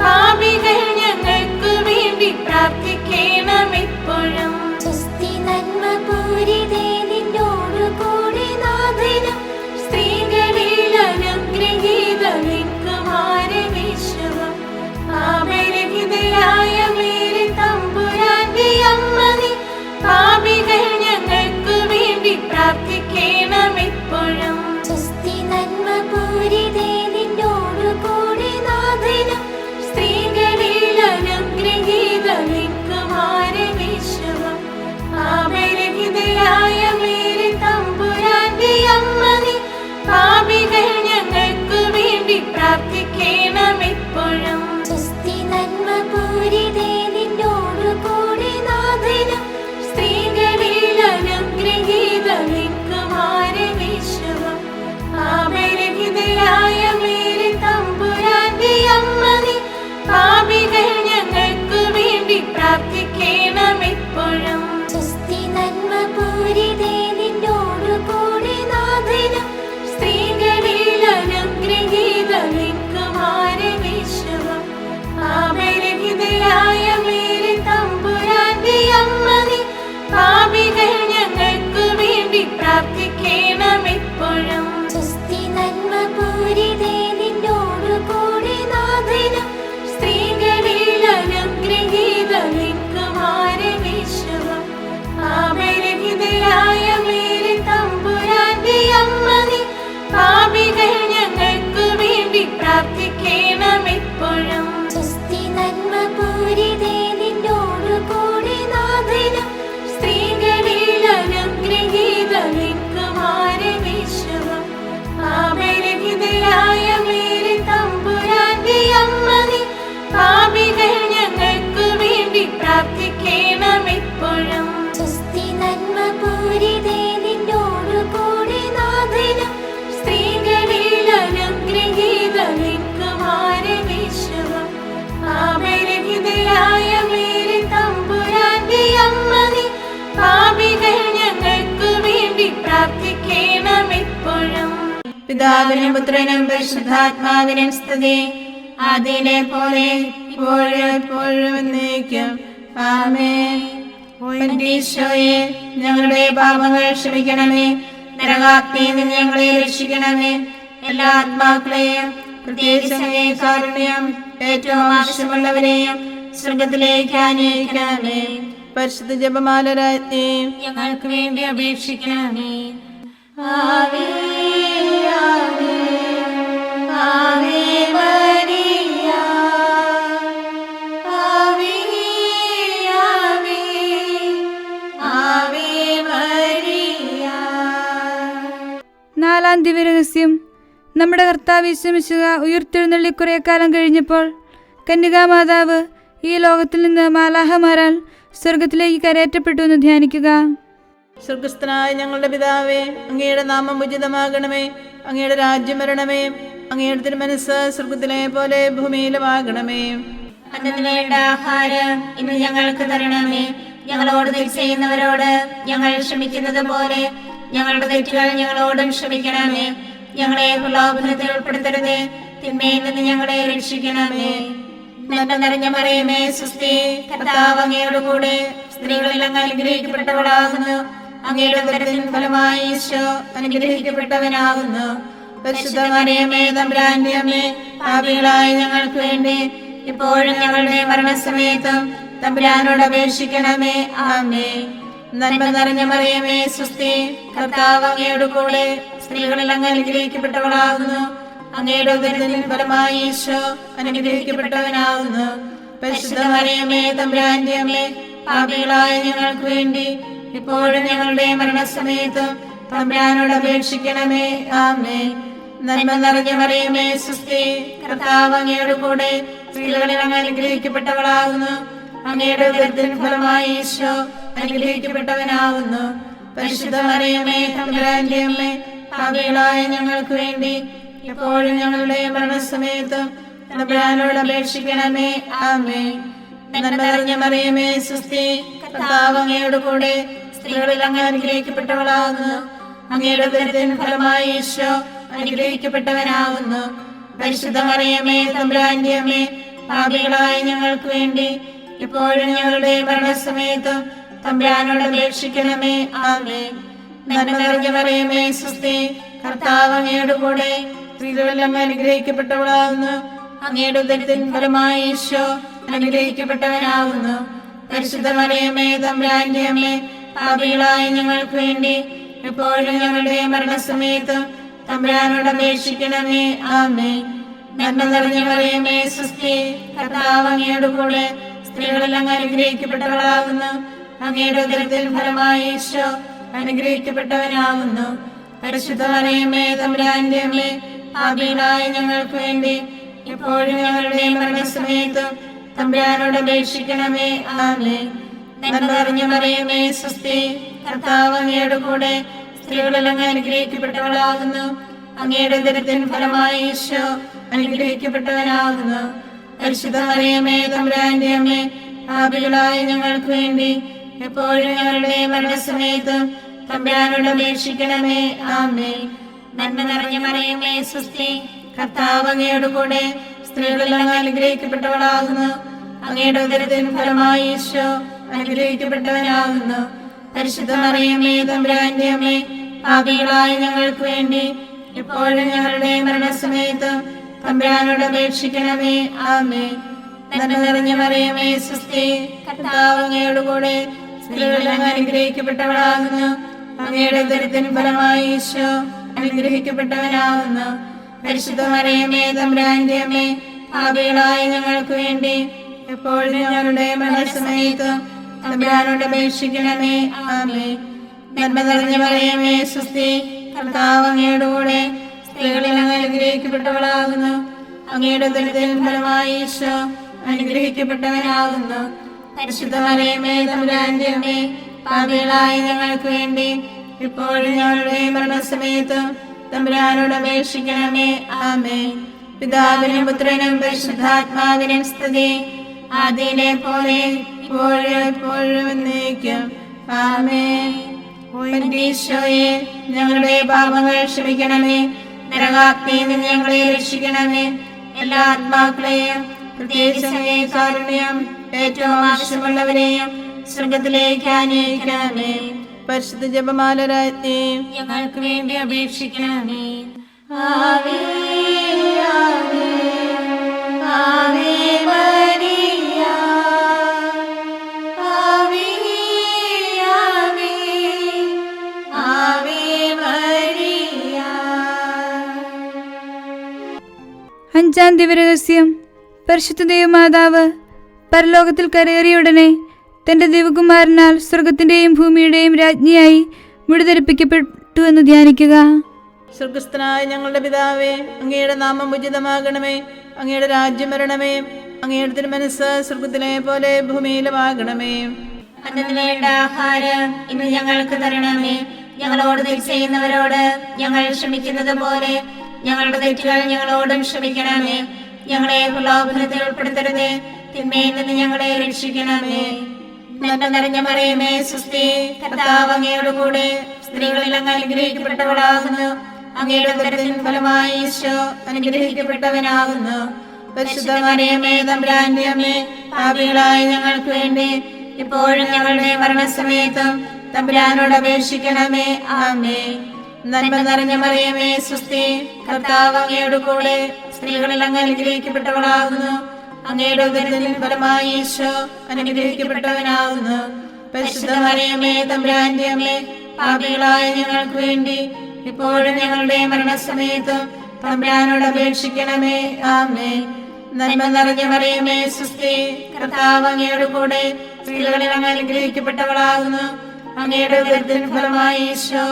പാപികൾ ഞങ്ങൾക്ക് വേണ്ടി പ്രാർത്ഥിക്കണമെപ്പോഴും. സ്വസ്തി നന്മ പൂരിതേ നിന്നോടു കൂടി നാഥനും സ്ത്രീകളിൽ അനുഗ്രഹീതമാരവിശ്വം പാപരഹിതയായ പിതാവിനും പുത്രനും പരിശുദ്ധാത്മാവിനും സ്തുതി. ആദിയിലെ പോലെ ഇപ്പോഴും എപ്പോഴും എന്നേക്കും. ആമേൻ. ഈശോയെ, ഞങ്ങളുടെ പാപങ്ങൾ ക്ഷമിക്കണമേ. നരകാഗ്നിയിൽ നിന്ന് ഞങ്ങളെ രക്ഷിക്കണമേ. എല്ലാ ആത്മാക്കളെയും, പ്രത്യേകിച്ച് അങ്ങേ കാരുണ്യം ഏറ്റവും ആവശ്യമുള്ളവരെയും സ്വർഗത്തിലേക്ക് ആനയിക്കണമേ. പരിശുദ്ധ ജപമാല രാജ്ഞി, ഞങ്ങൾക്ക് വേണ്ടി അപേക്ഷിക്കണമേ. ആവേ ആവേ ആവേ മരിയ, ആവേ ആവേ ആവേ മരിയ. നാലാം ദിവ്യരഹസ്യം. നമ്മുടെ കർത്താവ് യേശു മിശിഹ ഉയിർത്തെഴുന്നള്ളി കുറേ കാലം കഴിഞ്ഞപ്പോൾ കന്യകാമാതാവ് ഈ ലോകത്തിൽ നിന്ന് മാലാഹമാരാൽ സ്വർഗത്തിലേക്ക് കരയേറ്റപ്പെട്ടു എന്ന് ധ്യാനിക്കുക. സ്വർഗസ്ഥനായ ഞങ്ങളുടെ പിതാവേ, അങ്ങയുടെ നാമം ഉചിതമാകണമേ. അങ്ങയുടെ രാജ്യം വരണമേ. അങ്ങയുടെ തിരുമനസ്സ് സ്വർഗത്തിലെ പോലെ ഭൂമിയിലുമാകണമേ. അന്നത്തിന് വേണ്ട ആഹാരം ഇന്ന് ഞങ്ങൾക്ക് തരണമേ. ഞങ്ങളോട് തെറ്റ് ചെയ്യുന്നവരോട് ഞങ്ങൾ ക്ഷമിക്കുന്നത് പോലെ ഞങ്ങളുടെ തെറ്റുകൾ ഞങ്ങളോടും ക്ഷമിക്കണമേ. ഞങ്ങളെ പ്രലോഭനത്തിൽ ഉൾപ്പെടുത്തരുതേ, തിന്മയിൽ നിന്ന് ഞങ്ങളെ രക്ഷിക്കണമേ. നന്മ നിറഞ്ഞ മറിയമേ, സ്വസ്തി, കർത്താവ് അങ്ങയോട് കൂടെ സ്ത്രീകളിൽ അങ്ങ് അനുഗ്രഹിക്കപ്പെട്ടവളാകുന്നു. അങ്ങയുടെ ഉദരത്തിൻ ഫലമായി ഈശോ അനുഗ്രഹിക്കപ്പെട്ടവനാകുന്നു. പരിശുദ്ധ മറിയമേ, തമ്പുരാന്റെ അമ്മേ, പാപികളായ ഞങ്ങൾക്ക് വേണ്ടി ഇപ്പോഴും ഞങ്ങളുടെ മരണസമയത്തും തമ്പുരാനോട് അപേക്ഷിക്കണമേ. ആമേൻ. നന്മ നിറഞ്ഞ മറിയമേ, സ്വസ്തി, കർത്താവ് അങ്ങയോട് കൂടെ സ്ത്രീകളിൽ അങ്ങ് അനുഗ്രഹിക്കപ്പെട്ടവളാകുന്നു. അങ്ങയുടെ ഉദരത്തിൻ ഫലമായി ഈശോ അനുഗ്രഹിക്കപ്പെട്ടവനാകുന്നു. പരിശുദ്ധ മറിയമേ, തമ്പുരാന്റെ അമ്മേ, പാപികളായ ഞങ്ങൾക്ക് വേണ്ടി ഇപ്പോഴും ഞങ്ങളുടെ മരണസമയത്തും തമ്പുരാനോട് അപേക്ഷിക്കണമേ. ആമേൻ. നന്മ നിറഞ്ഞ മറിയമേ, സ്വസ്തി, കർത്താവ് അങ്ങയോട് കൂടെ സ്ത്രീകളിൽ അങ്ങ് അനുഗ്രഹിക്കപ്പെട്ടവളാകുന്നു. അങ്ങയുടെ ഉദരത്തിൻ ഫലമായി ഈശോ അനുഗ്രഹിക്കപ്പെട്ടവനാകുന്നു. പരിശുദ്ധ മറിയമേ, തമ്പുരാന്റെ അമ്മേ, പാപികളായ ഞങ്ങൾക്ക് വേണ്ടി ഇപ്പോഴും ഞങ്ങളുടെ മരണസമയത്തും തമ്പുരാനോട് അപേക്ഷിക്കണമേ. ആമേൻ. നന്മ നിറഞ്ഞ മറിയമേ, സ്വസ്തി, കർത്താവ് അങ്ങയോട് കൂടെ സ്ത്രീകളിൽ അങ്ങ് അനുഗ്രഹിക്കപ്പെട്ടവളാകുന്നു. അങ്ങയുടെ ഉദരത്തിൻ ഫലമായി ഈശോ അനുഗ്രഹിക്കപ്പെട്ടവനാകുന്നു. പരിശുദ്ധ മറിയമേ, തമ്പുരാന്റെ അമ്മേ, പാപികളായ ഞങ്ങൾക്ക് വേണ്ടി ഇപ്പോഴും ഞങ്ങളുടെ മരണസമയത്തും തമ്പുരാനോട് അപേക്ഷിക്കണമേ. ആമേൻ. നന്മ നിറഞ്ഞ മറിയമേ, സ്വസ്തി, കർത്താവ് അങ്ങയോട് കൂടെ സ്ത്രീകളിൽ അങ്ങ് അനുഗ്രഹിക്കപ്പെട്ടവളാകുന്നു. അങ്ങയുടെ ഉദരത്തിൻ ഫലമായി ഈശോ അനുഗ്രഹിക്കപ്പെട്ടവനാകുന്നു. പരിശുദ്ധ മറിയമേ, തമ്പുരാന്റെ അമ്മേ, പാപികളായ ഞങ്ങൾക്ക് വേണ്ടി ഇപ്പോഴും ഞങ്ങളുടെ മരണസമയത്തും തമ്പുരാനോട് അപേക്ഷിക്കണമേ. ആമേൻ. നന്മ നിറഞ്ഞ മറിയമേ, സ്വസ്തി, കർത്താവ് അങ്ങയോട് കൂടെ സ്ത്രീകളിൽ അങ്ങ് അനുഗ്രഹിക്കപ്പെട്ടവളാകുന്നു. അങ്ങയുടെ ഉദരത്തിൻ ഫലമായി ഈശോ അനുഗ്രഹിക്കപ്പെട്ടവനാകുന്നു. പരിശുദ്ധ മറിയമേ, തമ്പുരാന്റെ അമ്മേ, പാപികളായ ഞങ്ങൾക്ക് വേണ്ടി ഇപ്പോഴും ഞങ്ങളുടെ മരണസമയത്തും തമ്പുരാനോട് അപേക്ഷിക്കണമേ. ആമേൻ. നന്മ നിറഞ്ഞ മറിയമേ, സ്വസ്തി, കർത്താവ് അങ്ങയോട് കൂടെ സ്ത്രീകളിൽ അങ്ങ് അനുഗ്രഹിക്കപ്പെട്ടവളാകുന്നു. അങ്ങയുടെ ഉദരത്തിൻ ഫലമായി ഈശോ അനുഗ്രഹിക്കപ്പെട്ടവനാകുന്നു. പരിശുദ്ധ മറിയമേ, തമ്പുരാന്റെ അമ്മേ, പാപികളായ ഞങ്ങൾക്ക് വേണ്ടി എപ്പോഴും ഞങ്ങളുടെ മരണസമയത്തും തമ്പുരാനോട് അപേക്ഷിക്കണമേ. ആമേൻ. നന്മ നിറഞ്ഞ മറിയമേ, സ്വസ്തി, കർത്താവ് അങ്ങയോട് കൂടെ സ്ത്രീകളിൽ അങ്ങ് അനുഗ്രഹിക്കപ്പെട്ടവളാകുന്നു. അങ്ങയുടെ ഉദരത്തിൻ ഫലമായി ഈശോ അനുഗ്രഹിക്കപ്പെട്ടവനാകുന്നു. പരിശുദ്ധ മറിയമേ, തമ്പുരാന്റെ അമ്മേ, പാപികളായ ഞങ്ങൾക്ക് വേണ്ടി ഇപ്പോഴും ഞങ്ങളുടെ മരണസമയത്തും തമ്പുരാനോട് അപേക്ഷിക്കണമേ. ആമേൻ. നന്മ നിറഞ്ഞ മറിയമേ, സ്വസ്തി, കർത്താവ് അങ്ങയോട് കൂടെ സ്ത്രീകളിൽ അങ്ങ് അനുഗ്രഹിക്കപ്പെട്ടവളാകുന്നു. അങ്ങയുടെ ഉദരത്തിൻ ഫലമായി ഈശോ അനുഗ്രഹിക്കപ്പെട്ടവനാകുന്നു. പരിശുദ്ധ മറിയമേ, തമ്പുരാന്റെ അമ്മേ, പാപികളായ ഞങ്ങൾക്ക് വേണ്ടി എപ്പോഴും ഞങ്ങളുടെ മരണസമയത്തും തമ്പുരാനോട് അപേക്ഷിക്കണമേ. ആമേൻ. നന്മ നിറഞ്ഞ മറിയമേ, സ്വസ്തി, കർത്താവ് അങ്ങയോട് കൂടെ സ്ത്രീകളിൽ അങ്ങ് അനുഗ്രഹിക്കപ്പെട്ടവളാകുന്നു. അങ്ങയുടെ ഉദരത്തിൻ ഫലമായി ഈശോ അനുഗ്രഹിക്കപ്പെട്ടവനാകുന്നു. പരിശുദ്ധ മറിയമേ, തമ്പുരാന്റെ അമ്മേ, പാപികളായ ഞങ്ങൾക്ക് വേണ്ടി ഇപ്പോഴും ഞങ്ങളുടെ മരണസമയത്തും തമ്പുരാനോട് അപേക്ഷിക്കണമേ. ആമേൻ. പിതാവിനും പുത്രനും പരിശുദ്ധാത്മാവിനും സ്തുതി. ആദിയിലെ പോലെ ഇപ്പോഴും എപ്പോഴും എന്നേക്കും. ആമേൻ. ഈശോയെ, ഞങ്ങളുടെ പാപങ്ങൾ ക്ഷമിക്കണമേ. നരകാഗ്നിയിൽ നിന്ന് ഞങ്ങളെ രക്ഷിക്കണമേ. എല്ലാ ആത്മാക്കളെയും പ്രത്യേകിച്ച് അങ്ങേ കാരുണ്യം ഏറ്റവും ആവശ്യമുള്ളവരെയും സ്വർഗത്തിലേക്ക് ആനയിക്കണമേ. പരിശുദ്ധ ജപമാല രാജ്ഞി ഞങ്ങൾക്ക് വേണ്ടി അപേക്ഷിക്കണമേ. ആവേ ആവേ ആവേ മരിയ ആവേ ആവേ ആവേ മരിയ. അഞ്ചാം ദിവരഹസ്യം. പരിശുദ്ധ ദൈവമാതാവ് പരലോകത്തിൽ കരയേറിയുടനെ തന്റെ ദൈവകുമാരനാൽ സ്വർഗത്തിന്റെയും ഭൂമിയുടെയും രാജ്ഞിയായി മുടിധരിപ്പിക്കപ്പെട്ടു എന്ന് ധ്യാനിക്കുക. സ്വർഗസ്ഥനായ ഞങ്ങളുടെ പിതാവേ, അങ്ങയുടെ നാമം ഉചിതമാകണമേ. അങ്ങയുടെ രാജ്യം വരണമേ. അങ്ങയുടെ തിരുമനസ്സ് സ്വർഗത്തിലെ പോലെ ഭൂമിയിലുമാകണമേ. അന്നന്ന് വേണ്ട ആഹാരം ഇന്ന് ഞങ്ങൾക്ക് തരണമേ. ഞങ്ങളോട് തെറ്റ് ചെയ്യുന്നവരോട് ഞങ്ങൾ ക്ഷമിക്കുന്നത് പോലെ ഞങ്ങളുടെ തെറ്റുകൾ ഞങ്ങളോടും ക്ഷമിക്കണമേ. ഞങ്ങളെ പ്രലോഭനത്തിൽ ഉൾപ്പെടുത്തരുതേ, തിന്മയിൽ നിന്ന് ഞങ്ങളെ രക്ഷിക്കണമേ. നന്മ നിറഞ്ഞ മറിയമേ, സ്വസ്തി, കർത്താവ് അങ്ങയോട് കൂടെ സ്ത്രീകളിൽ അങ്ങ് അനുഗ്രഹിക്കപ്പെട്ടവളാകുന്നു. അങ്ങയുടെ ഉദരത്തിൻ ഫലമായി ഈശോ അനുഗ്രഹിക്കപ്പെട്ടവനാകുന്നു. പരിശുദ്ധ മറിയമേ, തമ്പുരാന്റെ അമ്മേ, പാപികളായ ഞങ്ങൾക്ക് വേണ്ടി ഇപ്പോഴും ഞങ്ങളുടെ മരണസമയത്തും തമ്പുരാനോട് അപേക്ഷിക്കണമേ. ആമേൻ. നന്മ നിറഞ്ഞ മറിയമേ, സ്വസ്തി, കർത്താവ് അങ്ങയോട് കൂടെ സ്ത്രീകളിൽ അങ്ങ് അനുഗ്രഹിക്കപ്പെട്ടവളാകുന്നു. അങ്ങയുടെ ഉദരത്തിൻ ഫലമായി ഈശോ അനുഗ്രഹിക്കപ്പെട്ടവനാകുന്നു. പരിശുദ്ധ മറിയമേ, തമ്പുരാന്റെ അമ്മേ, പാപികളായ ഞങ്ങൾക്ക് വേണ്ടി ഇപ്പോഴും ഞങ്ങളുടെ മരണസമയത്തും തമ്പുരാനോട് അപേക്ഷിക്കണമേ. ആമേൻ. നന്മ നിറഞ്ഞ മറിയമേ, സ്വസ്തി, കർത്താവ് അങ്ങയോട് കൂടെ സ്ത്രീകളിൽ അങ്ങ് അനുഗ്രഹിക്കപ്പെട്ടവളാകുന്നു. അങ്ങയുടെ ഉദരത്തിൻ ഫലമായി ഈശോ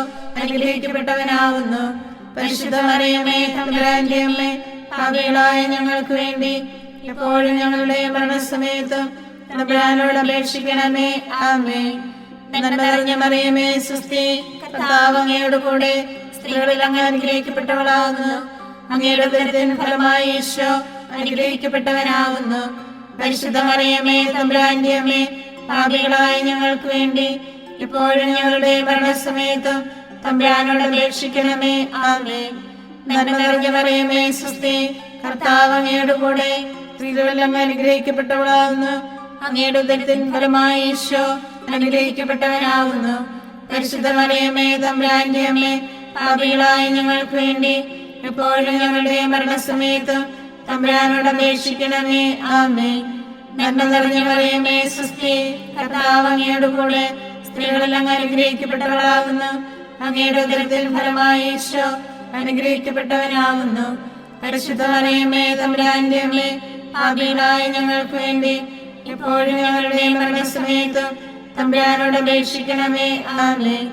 അനുഗ്രഹിക്കപ്പെട്ടവനാകുന്നു. പരിശുദ്ധ മറിയമേ, തമ്പുരാന്റെ അമ്മേ, പാപികളായ ഞങ്ങൾക്ക് വേണ്ടി ഇപ്പോഴും ഞങ്ങളുടെ മരണസമയത്തും തമ്പുരാനോട് അപേക്ഷിക്കണമേ. ആമേൻ. നന്മ നിറഞ്ഞ മറിയമേ, സ്വസ്തി, കർത്താവ് അങ്ങയോട് കൂടെ സ്ത്രീകളിൽ അങ്ങ് അനുഗ്രഹിക്കപ്പെട്ടവളാകുന്നു. അങ്ങയുടെ ഉദരത്തിൻ ഫലമായി ഈശോ അനുഗ്രഹിക്കപ്പെട്ടവനാകുന്നു. പരിശുദ്ധ മറിയമേ, തമ്പുരാന്റെ അമ്മേ, പാപികളായ ഞങ്ങൾക്ക് വേണ്ടി ഇപ്പോഴും ഞങ്ങളുടെ മരണസമയത്തും തമ്പുരാനോട് അപേക്ഷിക്കണമേ. ആമേൻ. നന്മ നിറഞ്ഞ മറിയമേ, സ്വസ്തി, കർത്താവ് അങ്ങയോട് കൂടെ സ്ത്രീകളിൽ അങ്ങ് അനുഗ്രഹിക്കപ്പെട്ടവളാകുന്നു. അങ്ങയുടെ ഉദരത്തിൻ ഫലമായി ഈശോ അനുഗ്രഹിക്കപ്പെട്ടവനാകുന്നു. പരിശുദ്ധ മറിയമേ, തമ്പുരാന്റെ അമ്മേ, പാപികളായ ഞങ്ങൾക്ക് വേണ്ടി ഇപ്പോഴും ഞങ്ങളുടെ മരണസമയത്തും തമ്പുരാനോട് അപേക്ഷിക്കണമേ. ആമേൻ. നന്മ നിറഞ്ഞ മറിയമേ, സ്വസ്തി, കർത്താവ് അങ്ങയോട് കൂടെ സ്ത്രീകളിൽ അങ്ങ് അനുഗ്രഹിക്കപ്പെട്ടവളാകുന്നു. അങ്ങയുടെ ഉദരത്തിൻ ഫലമായി ഈശോ അനുഗ്രഹിക്കപ്പെട്ടവനാകുന്നു. പരിശുദ്ധ മറിയമേ, തമ്പുരാന്റെ അമ്മേ, പാപികളായ ഞങ്ങൾക്ക് വേണ്ടി ഇപ്പോഴും ഞങ്ങളുടെ മരണസമയത്തും തമ്പുരാനോട് അപേക്ഷിക്കണമേ. ആമേൻ.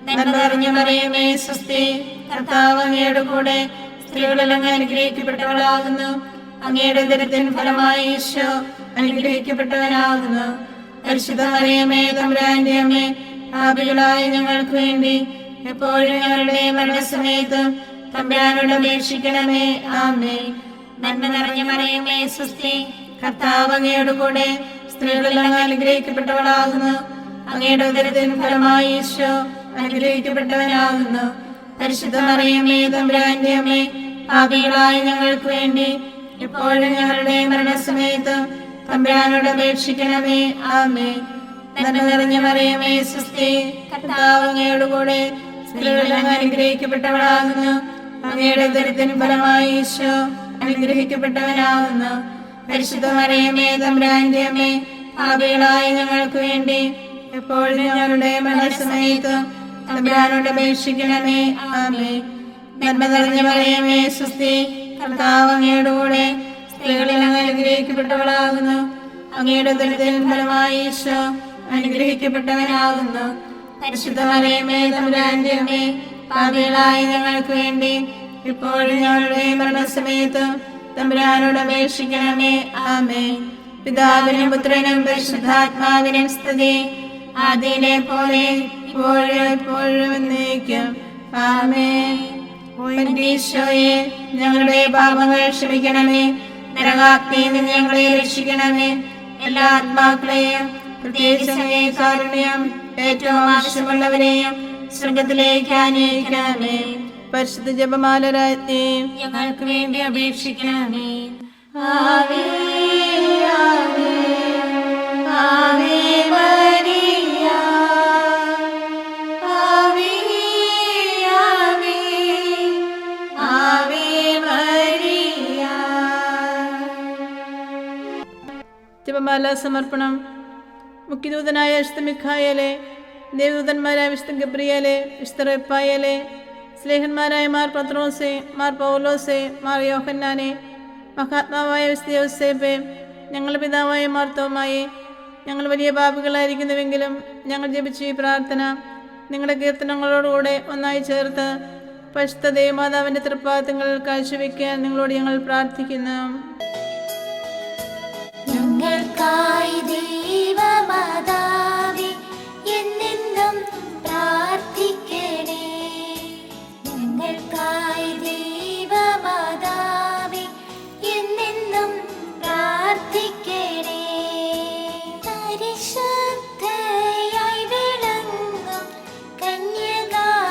നന്മ നിറഞ്ഞ മറിയമേ, സ്വസ്തി, കർത്താവ് അങ്ങയോട് കൂടെ സ്ത്രീകളിൽ അങ്ങ് അനുഗ്രഹിക്കപ്പെട്ടവളാകുന്നു. അങ്ങയുടെ ഉദരത്തിൻ ഫലമായി ഈശോ അനുഗ്രഹിക്കപ്പെട്ടവനാകുന്നു. പരിശുദ്ധ മറിയമേ, തമ്പുരാന്റെ അമ്മേ, പാപികളായ ഞങ്ങൾക്ക് വേണ്ടി എപ്പോഴും ഞങ്ങളുടെ മരണസമയത്തും തമ്പുരാനോട് അപേക്ഷിക്കണമേ. ആമേൻ. നന്മ നിറഞ്ഞ മറിയമേ, സ്വസ്തി, കർത്താവ് അങ്ങയോട് കൂടെ സ്ത്രീകളിൽ അങ്ങ് അനുഗ്രഹിക്കപ്പെട്ടവളാകുന്നു. അങ്ങയുടെ ഉദരത്തിൻ ഫലമായി ഈശോ അനുഗ്രഹിക്കപ്പെട്ടവനാകുന്നു. പരിശുദ്ധ മറിയമേ, തമ്പുരാന്റെ അമ്മേ, പാപികളായ ഞങ്ങൾക്ക് വേണ്ടി ഇപ്പോഴും ഞങ്ങളുടെ മരണസമയത്തും തമ്പുരാനോട് അപേക്ഷിക്കണമേ. ആമേൻ. നന്മ നിറഞ്ഞ മറിയമേ, സ്വസ്തി, കർത്താവ് അങ്ങയോട് കൂടെ സ്ത്രീകളിൽ അങ്ങ് അനുഗ്രഹിക്കപ്പെട്ടവളാകുന്നു. അങ്ങയുടെ ഉദരത്തിൻ ഫലമായി ഈശോ അനുഗ്രഹിക്കപ്പെട്ടവനാകുന്നു. പരിശുദ്ധ മറിയമേ, തമ്പുരാന്റെ അമ്മേ, പാപികളായ ഞങ്ങൾക്ക് വേണ്ടി എപ്പോഴും ഞങ്ങളുടെ മരണസമയത്തും തമ്പുരാനോട് അപേക്ഷിക്കണമേ. ആമേൻ. നന്മ നിറഞ്ഞ മറിയമേ, സ്വസ്തി, കർത്താവ് അങ്ങയോട് കൂടെ സ്ത്രീകളിൽ അങ്ങ് അനുഗ്രഹിക്കപ്പെട്ടവളാകുന്നു. അങ്ങയുടെ ഉദരത്തിൻ ഫലമായി ഈശോ അനുഗ്രഹിക്കപ്പെട്ടവനാകുന്നു. പരിശുദ്ധ മറിയമേ, തമ്പുരാന്റെ അമ്മേ, പാപികളായ ഞങ്ങൾക്ക് വേണ്ടി ഇപ്പോഴും ഞങ്ങളുടെ മരണസമയത്തും തമ്പുരാനോട് അപേക്ഷിക്കണമേ. ആമേൻ. പിതാവിനും പുത്രനും പരിശുദ്ധാത്മാവിനും സ്തുതി, ആദിയിലെ പോലെ ഇപ്പോഴും എപ്പോഴും എന്നേക്കും. ആമേൻ. ഈശോയെ, ഞങ്ങളുടെ പാപങ്ങൾ ക്ഷമിക്കണമേ. നരകാഗ്നിയിൽ നിന്ന് ഞങ്ങളെ രക്ഷിക്കണമേ. എല്ലാ ആത്മാക്കളെയും പ്രത്യേകിച്ച് അങ്ങേ കാരുണ്യം ഏറ്റവും ആവശ്യമുള്ളവരെയും സ്വർഗത്തിലേക്ക് ആനയിക്കണമേ. പരിശുദ്ധ ജപമാല രാജ്ഞി, ഞങ്ങൾക്ക് വേണ്ടി അപേക്ഷിക്കണമേ. ആവേ ആവേ ആവേ മരിയ ആവേ ആവേ ആവേ മരിയ. ജപമാല സമർപ്പണം. മുഖ്യദൂതനായ വിശുദ്ധ മിഖായേലെ, ദേവദൂതന്മാരായ വിശുദ്ധ ഗബ്രിയേലെ, വിശുദ്ധ റഫായേലെ, സ്ലേഹന്മാരായ മാർ പത്രോസെ, മാർ പൗലോസെ, മാർ യോഹന്നാനെ, മഹാത്മാവായ വിശുദ്ധ യോസേപ്പെ, ഞങ്ങളുടെ പിതാവായ മാർ തോമായെ, ഞങ്ങൾ വലിയ പാപികളായിരിക്കുന്നുവെങ്കിലും ഞങ്ങൾ ജപിച്ച ഈ പ്രാർത്ഥന നിങ്ങളുടെ കീർത്തനങ്ങളോടുകൂടെ ഒന്നായി ചേർത്ത് പരിശുദ്ധ ദേവമാതാവിൻ്റെ തൃപ്പാദങ്ങളിൽ കാഴ്ചവെക്കാൻ നിങ്ങളോട് ഞങ്ങൾ പ്രാർത്ഥിക്കുന്നു. ഞങ്ങൾക്കായി ദൈവമാതാവേ എന്നെന്നും പ്രാർത്ഥിക്കണേ. ഞങ്ങൾക്കായി ദൈവമാതാവേ എന്നെന്നും പ്രാർത്ഥിക്കണേ. പരിശുദ്ധയായി വിളങ്ങും കന്യകാമേരിയമ്മേ,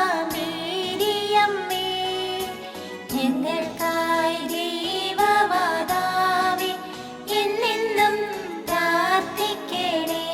ഞങ്ങൾക്കായി ദൈവമാതാവേ എന്നെന്നും പ്രാർത്ഥിക്കണേ.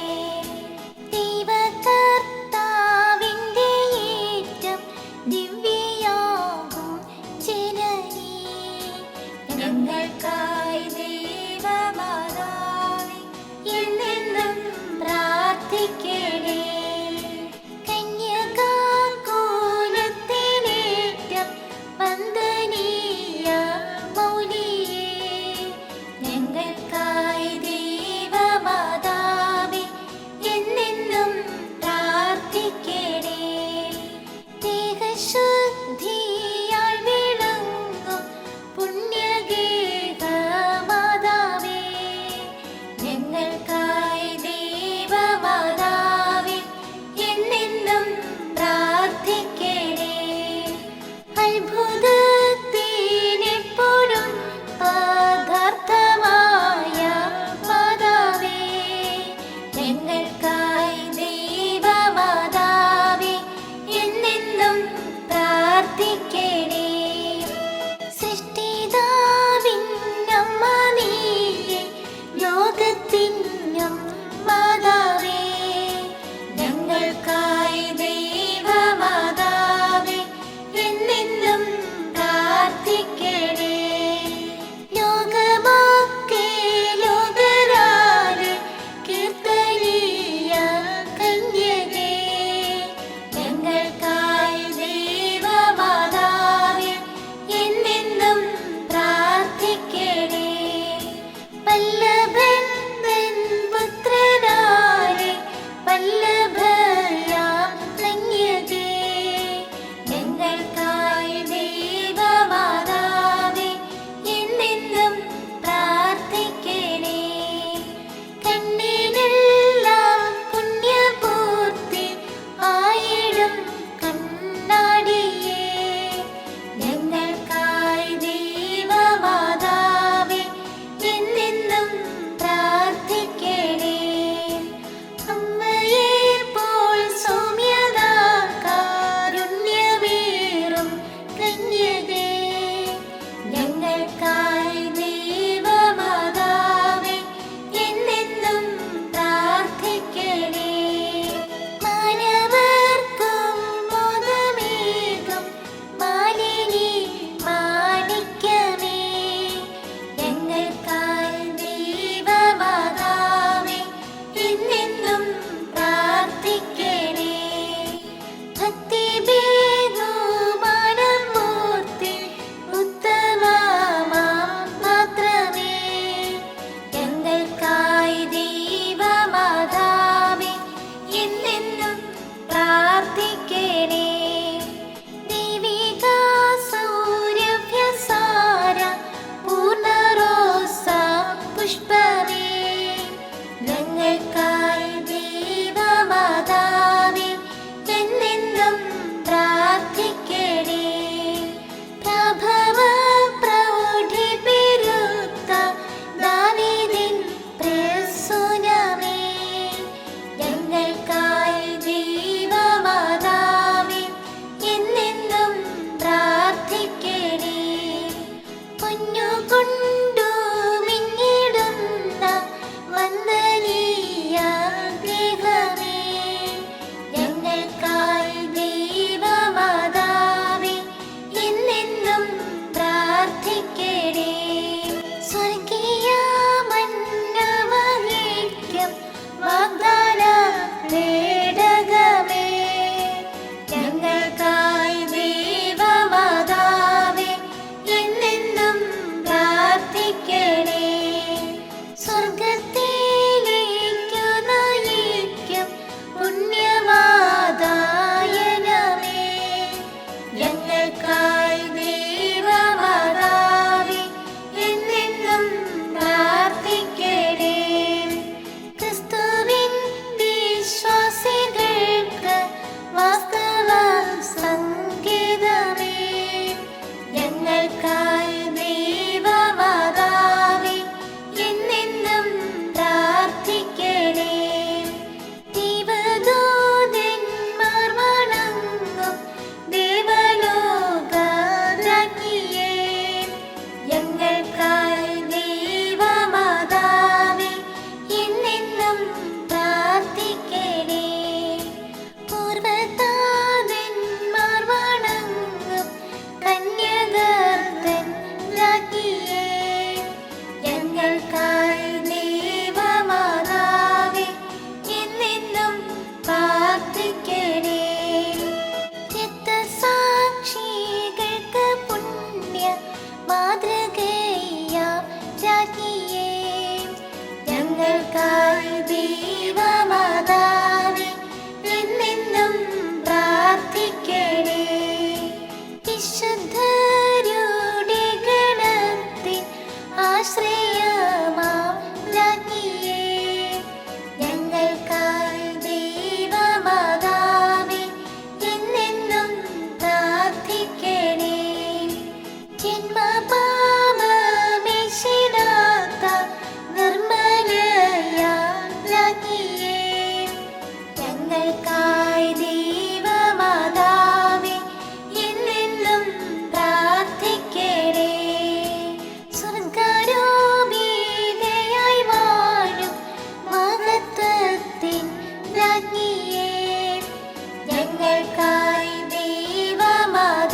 ഞങ്ങൾക്കായി ദൈവമാതാവേ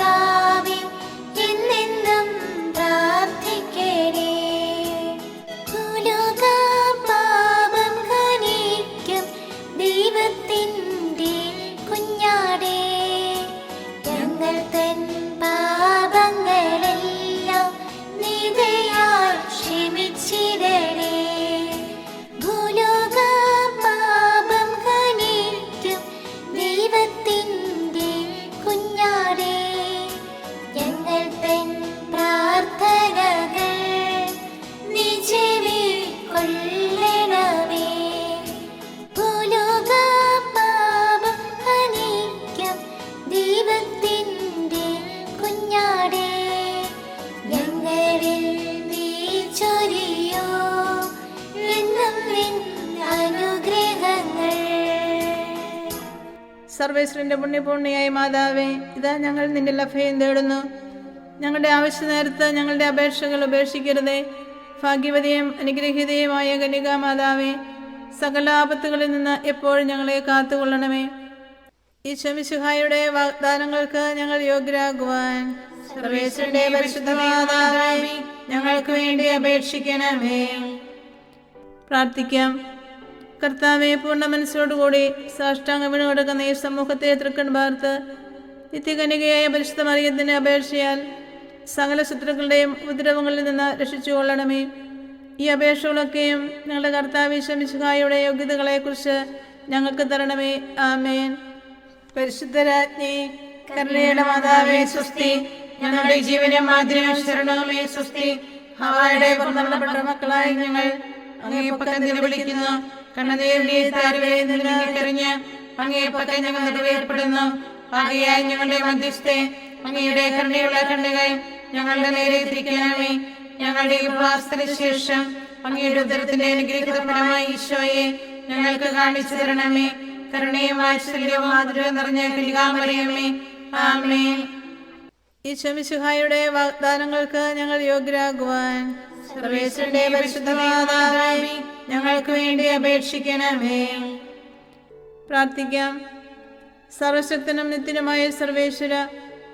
എന്നെന്നും പ്രാർത്ഥിക്കണേ. ഭൂലോക പാപം ഹനിക്കും ദൈവത്തിൻ്റെ കുഞ്ഞാടേ, ഞങ്ങൾ തൻ പാപങ്ങളെല്ലാം നിദയാൽ ക്ഷമിച്ചിടണേ. ഭൂലോക പാപം ഹനിക്കും ദൈവത്തിൻ്റെ കുഞ്ഞാടേ, ഞങ്ങൾ തൻ പ്രാർത്ഥനകൾ നീ ചെവിക്കൊള്ളണമേ. ഭൂലോക പാപം ഹനിക്കും ദൈവത്തിൻ്റെ കുഞ്ഞാടേ, ഞങ്ങളിൽ നീ ചൊരിയോ എന്നും നിൻ അനുഗ്രഹങ്ങൾ. സർവേശ്വരന്റെ പുണ്യപൂർണിയായ മാതാവേ, ഇതാ ഞങ്ങൾ നിന്റെ അഭയം തേടുന്നു. ഞങ്ങളുടെ ആവശ്യ നേരത്ത് ഞങ്ങളുടെ അപേക്ഷകൾ ഉപേക്ഷിക്കരുതേ. ഭാഗ്യവതിയും അനുഗ്രഹീതയുമായ കന്യകാ മാതാവേ, സകല ആപത്തുകളിൽ നിന്ന് എപ്പോഴും ഞങ്ങളെ കാത്തുകൊള്ളണമേ. ഈശോ മിശിഹായുടെ വാഗ്ദാനങ്ങൾക്ക് ഞങ്ങൾ യോഗ്യരാകുവാൻ സർവേശ്വരന്റെ പരിശുദ്ധ മാതാവേ, ഞങ്ങൾക്ക് വേണ്ടി അപേക്ഷിക്കണമേ. പ്രാർത്ഥിക്കാം. കർത്താവെ, പൂർണ്ണ മനസ്സോടുകൂടി സാഷ്ടാംഗം വീണ് കൊടുക്കുന്ന ഈ സമൂഹത്തെ തൃക്കൺ പാർത്ത് നിത്യകന്യകയായ പരിശുദ്ധ മറിയത്തിന്റെ അപേക്ഷയാൽ സകല ശത്രുക്കളുടെയും ഉപദ്രവങ്ങളിൽ നിന്ന് രക്ഷിച്ചുകൊള്ളണമേ. ഈ അപേക്ഷകളൊക്കെയും ഞങ്ങളുടെ കർത്താവ് ഈശോ മിശിഹായുടെ യോഗ്യതകളെക്കുറിച്ച് ഞങ്ങൾക്ക് തരണമേ. ആമേൻ. പരിശുദ്ധരാജ്ഞി, കരുണയുടെ മാതാവേ സ്വസ്തി. ഞങ്ങളുടെ ജീവനും മാതിരിയും ശരണവുമേ സ്വസ്തി. ഹവായുടെ പുറന്തള്ളപ്പെട്ട മക്കളായി ഞങ്ങൾ അങ്ങേ പക്കം വിളിക്കുന്നു. കണ്ണുനീരിന്റെ താരുവേ നിന്നിക്കറിഞ്ഞ് അങ്ങേ പക്കം ഞങ്ങൾ നിറവേർപ്പെടുന്നു. ആകയായി ഞങ്ങളുടെ മധ്യസ്ഥെ അങ്ങയുടെ കരുണയുള്ള കണ്ണുകൾ ഞങ്ങളുടെ നേരെ തിരിക്കണമേ. ഞങ്ങളുടെ ഉപവാസത്തിന് ശേഷം അങ്ങയുടെ ഉദരത്തിന്റെ അനുഗ്രഹിത ഫലമായി ഈശോയെ ഞങ്ങൾക്ക് കാണിച്ചു തരണമേ. കരുണയും വാത്സല്യവും മാധുര്യവും നിറഞ്ഞ കന്യകാമറിയമേ, ആമേൻ. ഈശോ മിശിഹായുടെ വാഗ്ദാനങ്ങൾക്ക് ഞങ്ങൾ യോഗ്യരാകുവാൻ സർവേശ്വരന്റെ പരിശുദ്ധ മാതാവേ, ഞങ്ങൾക്ക് വേണ്ടി അപേക്ഷിക്കണമേ. പ്രാർത്ഥിക്കാം. സർവശക്തനും നിത്യനുമായ സർവേശ്വര,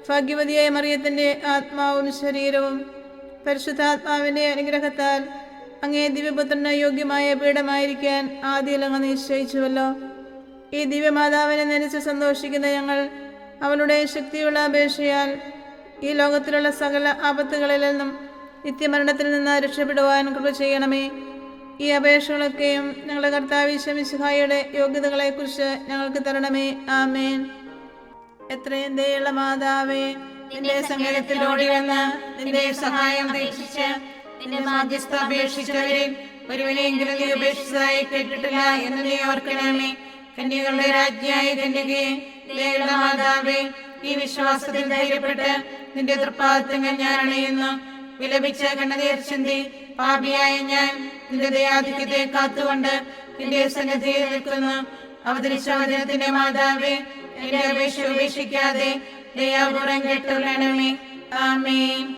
ഭാഗ്യവതിയായ മറിയത്തിന്റെ ആത്മാവും ശരീരവും പരിശുദ്ധാത്മാവിന്റെ അനുഗ്രഹത്താൽ അങ്ങേ ദിവ്യപുത്രന് യോഗ്യമായ പീഠമായിരിക്കാൻ ആദ്യം അങ്ങ് നിശ്ചയിച്ചുവല്ലോ. ഈ ദിവ്യമാതാവിനെ നനച്ച് സന്തോഷിക്കുന്ന ഞങ്ങൾ അവളുടെ ശക്തിയുള്ള അപേക്ഷയാൽ ഈ ലോകത്തിലുള്ള സകല ആപത്തുകളിൽ നിന്നും നിത്യമരണത്തിൽ നിന്ന് രക്ഷപ്പെടുവാൻ കൃപ ചെയ്യണമേ. ഈ അപേക്ഷകളൊക്കെയും ഞങ്ങളുടെ കർത്താവ് ഈശോ മിശിഹായുടെ യോഗ്യതകളെക്കുറിച്ച് ഞങ്ങൾക്ക് തരണമേ. ആമേൻ. എത്രയും ദയുള്ള മാതാവേ, നിന്റെ സങ്കേതത്തിൽ ഓടി വന്ന് നിന്റെ സഹായം അപേക്ഷിച്ച് നിന്റെ മാധ്യസ്ഥ അപേക്ഷിച്ചവരിൽ ഒരുവനെങ്കിലും നീ ഉപേക്ഷിച്ചതായി കേട്ടിട്ടില്ല എന്ന് നീ ഓർക്കണമേ. കന്യകളുടെ രാജ്ഞിയായ കന്യകയെ, ദയുള്ള മാതാവേ, ഈ വിശ്വാസത്തിൽ ധൈര്യപ്പെട്ട് നിന്റെ തൃപ്പാദത്തങ്ങൾ ഞാൻ അണയുന്നു. വിലപിച്ച കണ്ണുനീർ ചിന്തി പാപിയായ ഞാൻ നിന്റെ ദയാധിക്യത്തെ കാത്തുകൊണ്ട് നിന്റെ സന്നിധിയിൽ നിൽക്കുന്നു. അവതരിച്ച വചനത്തിന്റെ മാതാവേ, എന്റെ അപേക്ഷ ഉപേക്ഷിക്കാതെ ദയാപൂർവം കേട്ടുകൊള്ളണമേ. ആമേൻ.